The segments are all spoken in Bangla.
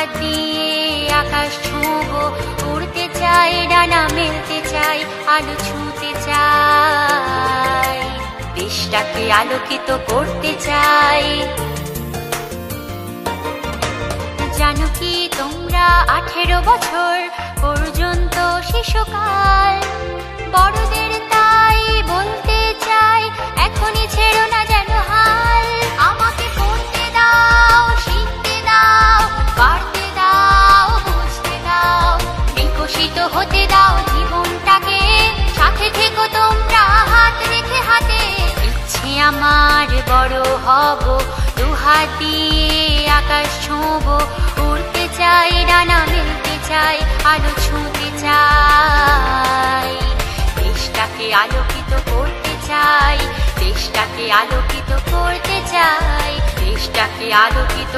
দুহাত দিয়ে আকাশ ছুঁবো, উড়তে চাই, ডানা মেলতে চাই, আলো ছুঁতে চাই, দেশটাকে আলোকিত করতে চাই। জানো কি তোমরা 18 বছর পর্যন্ত শিশুকাল, বড়দের তাই বলতে চাই, এখনই ছেড়ো না যেন হাল। আমাকে করতে দাও, শিখতে দাও, পারতে দাও, বুঝতে দাও, বিকশিত হতে দাও জীবনটাকে, সাথে থেকো তোমরা হাত রেখে হাতে। ইচ্ছে আমার বড় হব, দুহাত দিয়ে আকাশ ছুঁবো, উড়তে চাই, ডানা মেলতে চাই, আলো ছুঁতে চাই, দেশটাকে আলোকিত করতে চাই, দেশটাকে আলোকিত করতে চাই, দেশটাকে আলোকিত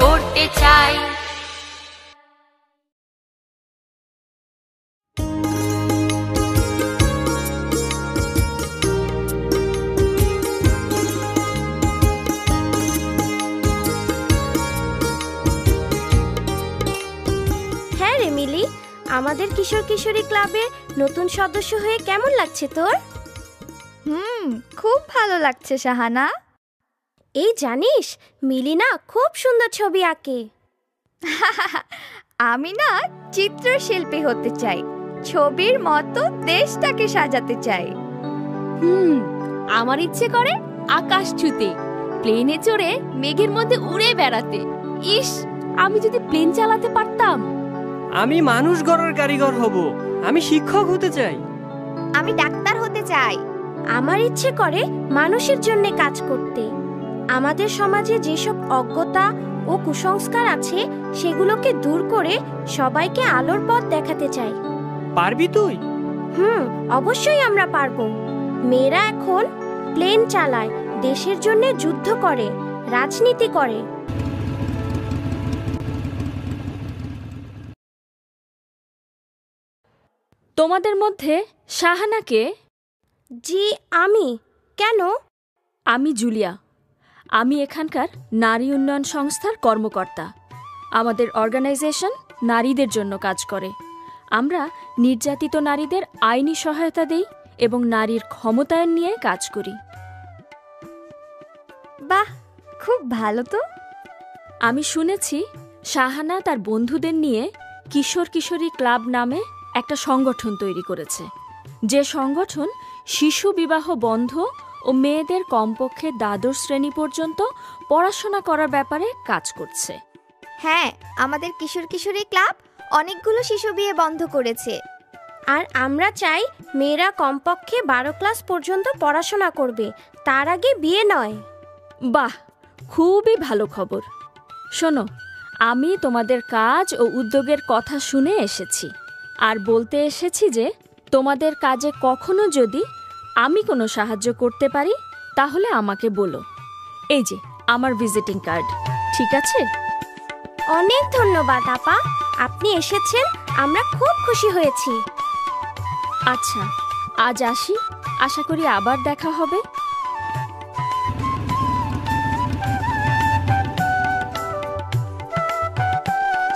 করতে চাই। আমাদের কিশোর কিশোরী ক্লাবে নতুন সদস্য হয়ে কেমন লাগছে তোর? খুব ভালো লাগছে শাহানা। এই জানিস, মিলি না খুব সুন্দর ছবি আঁকে। আমি না চিত্রশিল্পী হতে চাই, ছবির মতো দেশটাকে সাজাতে চাই। আমার ইচ্ছে করে আকাশ ছুঁতে, প্লেনে চড়ে মেঘের মধ্যে উড়ে বেড়াতে। ইস, আমি যদি প্লেন চালাতে পারতাম। আমি মানুষ গড়ার কারিগর হব, আমি শিক্ষক হতে চাই। আমি ডাক্তার হতে চাই। আমার ইচ্ছে করে মানুষের জন্য কাজ করতে। আমাদের সমাজে যেসব অজ্ঞতা ও কুসংস্কার আছে সেগুলোকে দূর করে সবাইকে আলোর পথ দেখাতে চাই। পারবি তুই? অবশ্যই আমরা পারবো। মেয়েরা এখন প্লেন চালায়, দেশের জন্য যুদ্ধ করে, রাজনীতি করে। তোমাদের মধ্যে শাহানাকে? জি আমি। কেন? আমি জুলিয়া। আমি এখানকার নারী উন্নয়ন সংস্থার কর্মকর্তা। আমাদের অর্গানাইজেশন নারীদের জন্য কাজ করে। আমরা নির্যাতিত নারীদের আইনি সহায়তা দেই এবং নারীর ক্ষমতায়ন নিয়ে কাজ করি। বাহ, খুব ভালো তো। আমি শুনেছি শাহানা তার বন্ধুদের নিয়ে কিশোর কিশোরী ক্লাব নামে একটা সংগঠন তৈরি করেছে, যে সংগঠন শিশু বিবাহ বন্ধ ও মেয়েদের কমপক্ষে দ্বাদশ শ্রেণী পর্যন্ত পড়াশোনা করার ব্যাপারে কাজ করছে। হ্যাঁ, আমাদের কিশোর কিশোরী ক্লাব অনেকগুলো শিশু বিয়ে বন্ধ করেছে। আর আমরা চাই মেয়েরা কমপক্ষে 12 ক্লাস পর্যন্ত পড়াশোনা করবে, তার আগে বিয়ে নয়। বাহ, খুবই ভালো খবর। শোনো, আমি তোমাদের কাজ ও উদ্যোগের কথা শুনে এসেছি, আর বলতে এসেছি যে তোমাদের কাজে কখনো যদি আমি কোনো সাহায্য করতে পারি তাহলে আমাকে বলো। এই যে আমার ভিজিটিং কার্ড, ঠিক আছে? অনেক ধন্যবাদ আপা, আপনি এসেছেন, আমরা খুব খুশি হয়েছি। আচ্ছা, আজ আসি, আশা করি আবার দেখা হবে।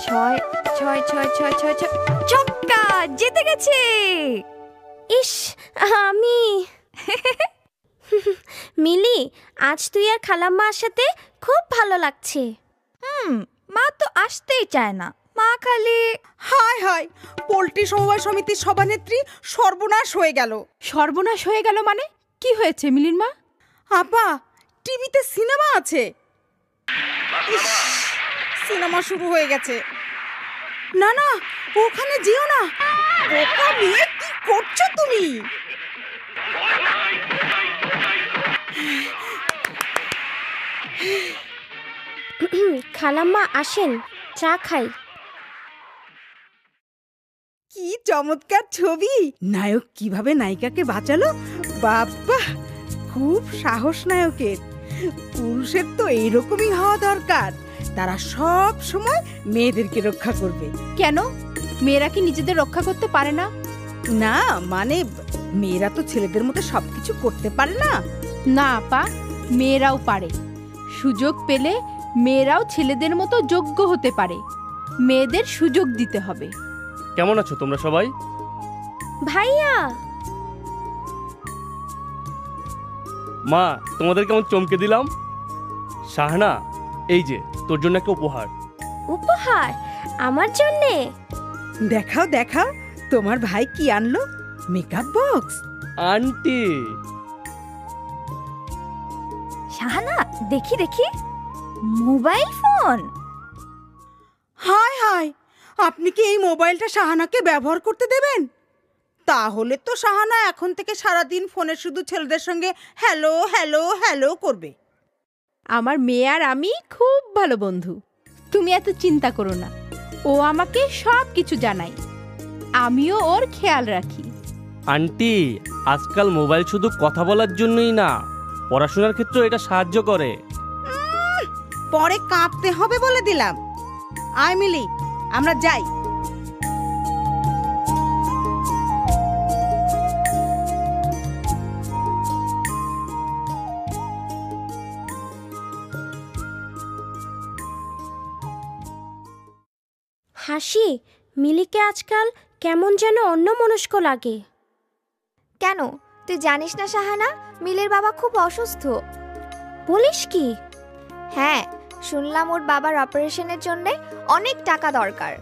ছয় ছয় ছয় ছয় ছয় ছয়, ছক্কা, জিতে গেছে। ইস, আমি মিলি, আজ তুই আর খালাম্মার সাথে খুব ভালো লাগছে। মা তো আসতেই চায় না, মা খালি হায় হায়, পোল্ট্রি সমবায় সমিতির সভানেত্রী সর্বনাশ হয়ে গেল। সর্বনাশ হয়ে গেল মানে? কি হয়েছে মিলির মা? আপা, টিভিতে সিনেমা আছে। সিনেমা শুরু হয়ে গেছে। না না, ওখানে যেও না। বোকা মেয়ে, কি করছো তুমি? খালাম্মা আসেন, চা খাই। কি চমৎকার ছবি! নায়ক কিভাবে নায়িকাকে বাঁচালো, বাবা! খুব সাহস নায়কের। পুরুষের তো এইরকমই হওয়া দরকার, তারা সব সময় মেয়েদেরকে রক্ষা করবে। কেন, মেয়েরা কি নিজেদের রক্ষা করতে পারে না? না মানে, মেয়েরা তো ছেলেদের মতো সবকিছু করতে পারে না। না আপা, মেয়েরাও পারে। সুযোগ পেলে মেয়েরাও ছেলেদের মতো যোগ্য হতে পারে। মেয়েদের সুযোগ দিতে হবে। কেমন আছো তোমরা সবাই? ভাইয়া, মা, তোমাদের কেমন চমকে দিলাম। শাহানা, এই যে তোর জন্য একটা উপহার। উপহার আমার জন্যে? দেখাও দেখাও, তোমার ভাই কি আনলো। Makeup box. আন্টি, শাহানা, দেখি দেখি, মোবাইল ফোন। হায় হায়, আপনি কি এই মোবাইলটা শাহানাকে ব্যবহার করতে দেবেন? তাহলে তো শাহানা এখন থেকে সারাদিন ফোনে শুধু ছেলেদের সঙ্গে হ্যালো হ্যালো হ্যালো করবে। আমার মেয়ে আর আমি খুব ভালো বন্ধু, তুমি এত চিন্তা করো না। ও আমাকে সব কিছু জানায়, আমিও ওর খেয়াল রাখি। আন্টি, আজকাল মোবাইল শুধু কথা বলার জন্যই না, পড়াশোনার ক্ষেত্রেও এটা সাহায্য করে। পরে কাঁদতে হবে বলে দিলাম। আয় মিলি, আমরা যাই। হাসি, মিলিকে আজকাল কেমন যেন অন্যমনস্ক লাগে। কেন, তুই জানিস না শাহানা, মিলের বাবা খুব অসুস্থ। বলিস কি? হ্যাঁ, শুনলাম ওর বাবার অপারেশনের জন্য অনেক টাকা দরকার।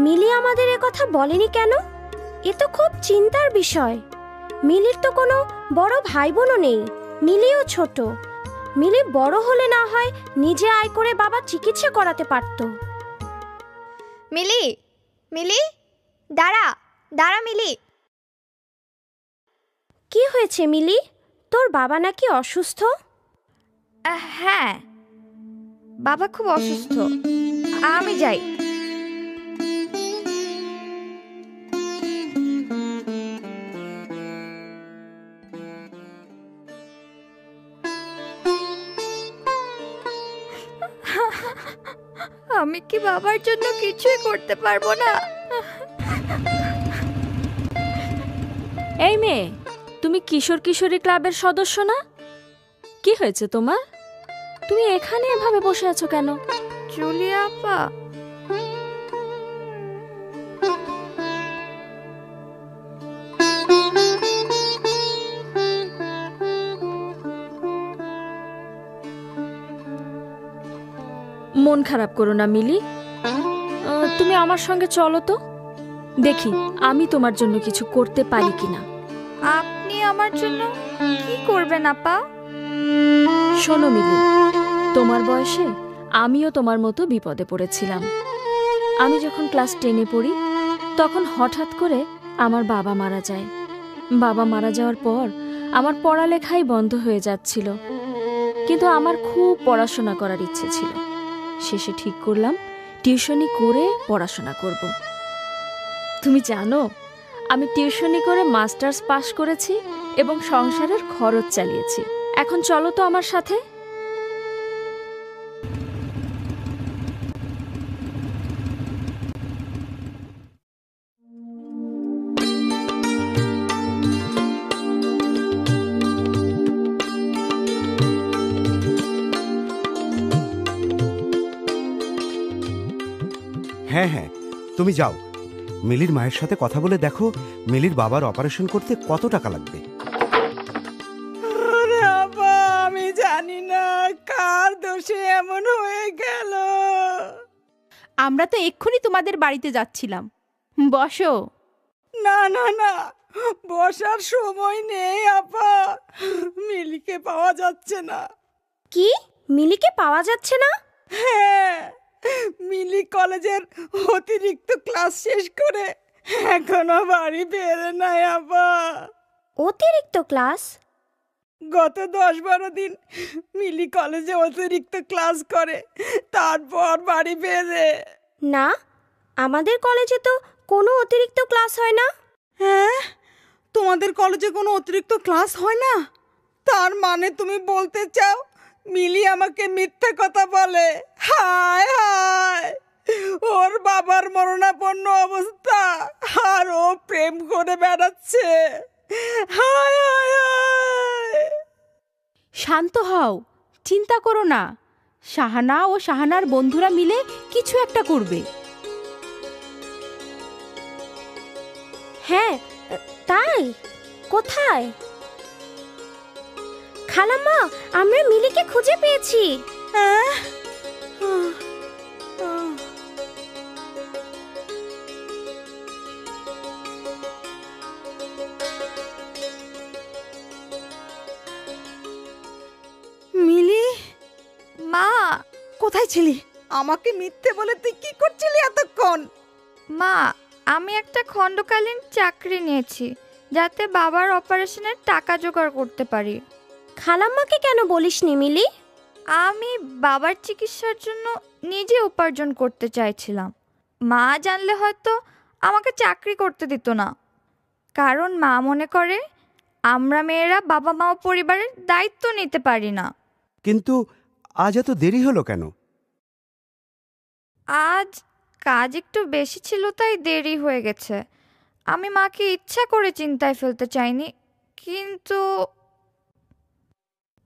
মিলি আমাদের এ কথা বলেনি কেন? এ তো খুব চিন্তার বিষয়। মিলির তো কোনো বড় ভাই বোনও নেই, মিলিও ছোট। মিলি বড় হলে না হয় নিজে আয় করে বাবা চিকিৎসা করাতে পারত। মিলি, মিলি, দাঁড়া দাঁড়া মিলি। কি হয়েছে মিলি? তোর বাবা নাকি অসুস্থ? হ্যাঁ, বাবা খুব অসুস্থ, আমি যাই। আমি কি বাবার জন্য কিছুই করতে পারবো না? এই মেয়ে, তুমি কিশোর কিশোরী ক্লাবের সদস্য না? কি হয়েছে তোমার? তুমি এখানে এভাবে বসে আছো কেন? জুলিয়া আপা, মন খারাপ করো না মিলি, তুমি আমার সঙ্গে চলো তো, দেখি আমি তোমার জন্য কিছু করতে পারি কিনা। আপনি আমার জন্য কি করবেন আপা? শোনো মিলি, তোমার বয়সে আমিও তোমার মতো বিপদে পড়েছিলাম। আমি যখন ক্লাস 10-এ পড়ি, তখন হঠাৎ করে আমার বাবা মারা যায়। বাবা মারা যাওয়ার পর আমার পড়ালেখাই বন্ধ হয়ে যাচ্ছিল, কিন্তু আমার খুব পড়াশোনা করার ইচ্ছে ছিল। শেষে ঠিক করলাম টিউশনি করে পড়াশোনা করব। তুমি জানো, আমি টিউশনি করে মাস্টার্স পাশ করেছি এবং সংসারের খরচ চালিয়েছি। এখন চলো তো আমার সাথে। হ্যাঁ হ্যাঁ, তুমি যাও, মিলির মায়ের সাথে কথা বলে দেখো মিলির বাবার অপারেশন করতে কত টাকা লাগবে। আরে বাবা, আমি জানি না কার দোষে এমন হয়ে গেল। আমরা তো এক্ষুনি তোমাদের বাড়িতে যাচ্ছিলাম, বসো। না না না, বসার সময় নেই আপা, মিলিকে পাওয়া যাচ্ছে না। কি, মিলিকে পাওয়া যাচ্ছে না? হ্যাঁ, মিলি কলেজের অতিরিক্ত ক্লাস শেষ করে এখনো বাড়ি ফেরে নাই আপা। অতিরিক্ত ক্লাস? গত 10-12 দিন মিলি কলেজে অতিরিক্ত ক্লাস করে, তারপর বাড়ি ফেরে। না, আমাদের কলেজে তো কোনো অতিরিক্ত ক্লাস হয় না। হ্যাঁ, তোমাদের কলেজে কোনো অতিরিক্ত ক্লাস হয় না? তার মানে তুমি বলতে চাও মিলি আমাকে মিথ্যা কথা বলে? হায় হায়, ওর বাবার মরণাপন্ন অবস্থা আর ও প্রেম করে বেড়াচ্ছে। হায় হায় হায়। শান্ত হও, চিন্তা করো না, শাহানা ও শাহানার বন্ধুরা মিলে কিছু একটা করবে। হ্যাঁ, তাই? কোথায়? খালাম্মা, আমরা মিলিকে খুঁজে পেয়েছি। মিলি, মা, কোথায় ছিলি? আমাকে মিথ্যে বলে তুই কি করছিলি এতক্ষণ? মা, আমি একটা খণ্ডকালীন চাকরি নিয়েছি যাতে বাবার অপারেশনের টাকা জোগাড় করতে পারি। খালাম্মাকে কেন বলিসনি মিলি? আমি বাবার চিকিৎসার জন্য নিজে উপার্জন করতে চাইছিলাম। মা জানলে হয়তো আমাকে চাকরি করতে দিত না, কারণ মা মনে করে আমরা মেয়েরা বাবা মা ও পরিবারের দায়িত্ব নিতে পারি না। কিন্তু আজ এত দেরি হলো কেন? আজ কাজ একটু বেশি ছিল তাই দেরি হয়ে গেছে। আমি মাকে ইচ্ছা করে চিন্তায় ফেলতে চাইনি, কিন্তু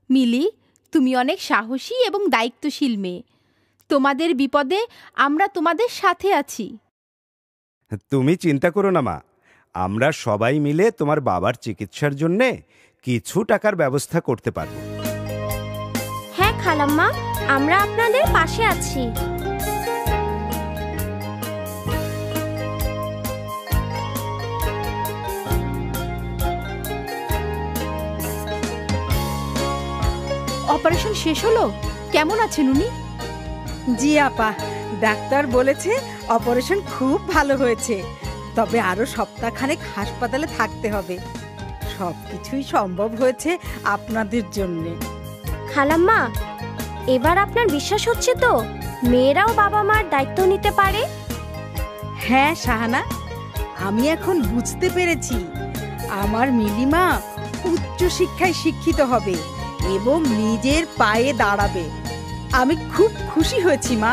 মিলি, তুমি অনেক সাহসী এবং দায়িত্বশীল মেয়ে। তোমাদের বিপদে আমরা তোমাদের সাথে আছি। তুমি চিন্তা করো না মা, আমরা সবাই মিলে তোমার বাবার চিকিৎসার জন্যে কিছু টাকার ব্যবস্থা করতে পারবো। হ্যাঁ খালাম্মা, আমরা আপনাদের পাশে আছি। অপারেশন শেষ হলো? কেমন আছেন উনি? জি আপা, ডাক্তার বলেছে অপারেশন খুব ভালো হয়েছে, তবে আরো সপ্তাহখানেক হাসপাতালে থাকতে হবে। সবকিছুই সম্ভব হয়েছে আপনাদের জন্যে। খালাম্মা, এবার আপনার বিশ্বাস হচ্ছে তো মেয়েরাও বাবা মার দায়িত্ব নিতে পারে? হ্যাঁ শাহানা, আমি এখন বুঝতে পেরেছি আমার মিলিমা উচ্চ শিক্ষায় শিক্ষিত হবে এবং নিজের পায়ে দাঁড়াবে। আমি খুব খুশি হয়েছি মা।